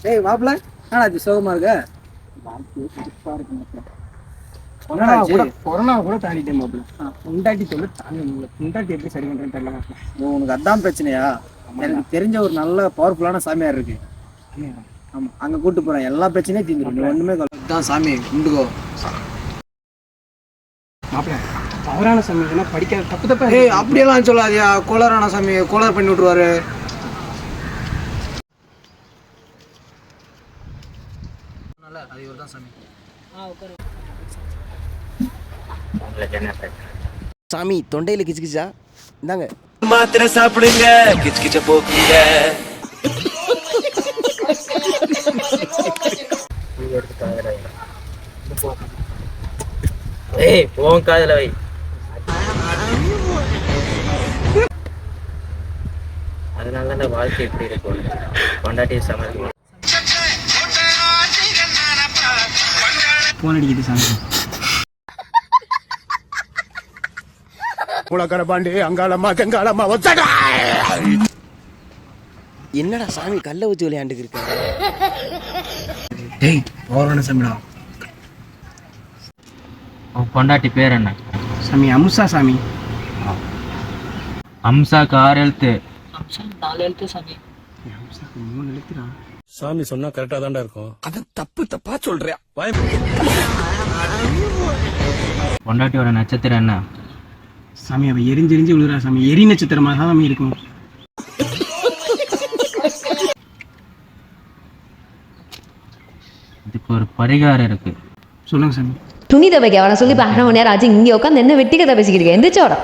ஏய் மாப்பிள்ள ஆனாச்சு சோகமா இருக்க? கொரோனா கூட தாண்டிட்டேன் மாப்பிள்ள. பொண்டாட்டி தொழில் தாங்க முடியல. பொண்டாட்டி எப்படி சரி பண்றேன்னு தெரியல மாப்பிள்ள. உனக்கு அதான் பிரச்சனையா? எனக்கு தெரிஞ்ச ஒரு நல்ல பவர்ஃபுல்லான சாமியார் இருக்கு. ஆமா, அங்க கூட்டு போறேன், எல்லா பிரச்சனையும் தீர்ந்துடும். நீ ஒண்ணுமே தான் சாமி கும்பிட்டுக்கோ மாப்பிள்ள. தவறான சாமி படிக்காத தப்பு தப்பா. ஏய் அப்படியெல்லாம் சொல்லாதியா, கோளாறான சாமி கோளாறு பண்ணி விட்டுருவாரு. அது இவர் தான் சாமி. சாமி தொண்டையில கிச்சுக்கிச்சா இந்தாங்க மாத்திரை சாப்பிடுங்க, கிச்சு கிச்ச போக்குங்க. ஏய் போன் காதல வை. அதனால தான் வாழ்க்கை எப்படி இருக்கும். கொண்டாட்டி சமாளிக்க போன் அடிக்குது சாமி. குளக்கர பாண்டி அங்காளம்மா தெங்காளம்மா ஒத்தடா. என்னடா சாமி கல்ல வச்சு விளையாண்டுக்கு இருக்க? டேய் பவரான சாமிடா. பொண்டாட்டி பேர் என்ன? சாமி அம்சா சாமி. அம்சாக்கு 6 எழுத்து. 4 எழுத்து சாமி. அம்சாக்கு 3 எழுத்துடா. சாமி சொன்னா கரெக்டா தான்டா இருக்கும். அத தப்பு தப்பா சொல்றியா? பொண்டாட்டியோட நட்சத்திரம் என்ன? சாமி அவ எரிஞ்சு விழுறா சாமி. எரி நட்சத்திரமா தான் சாமி இருக்கும். இதுக்கு ஒரு பரிகாரம் இருக்கு. சொல்லுங்க சாமி. துணி துவைக்க அவனை சொல்லி 1/2 மணி நேரம் ஆச்சு. இங்கே உட்காந்து என்ன வெட்டி கதை பேசிக்கிட்டு எந்திரிச்சோட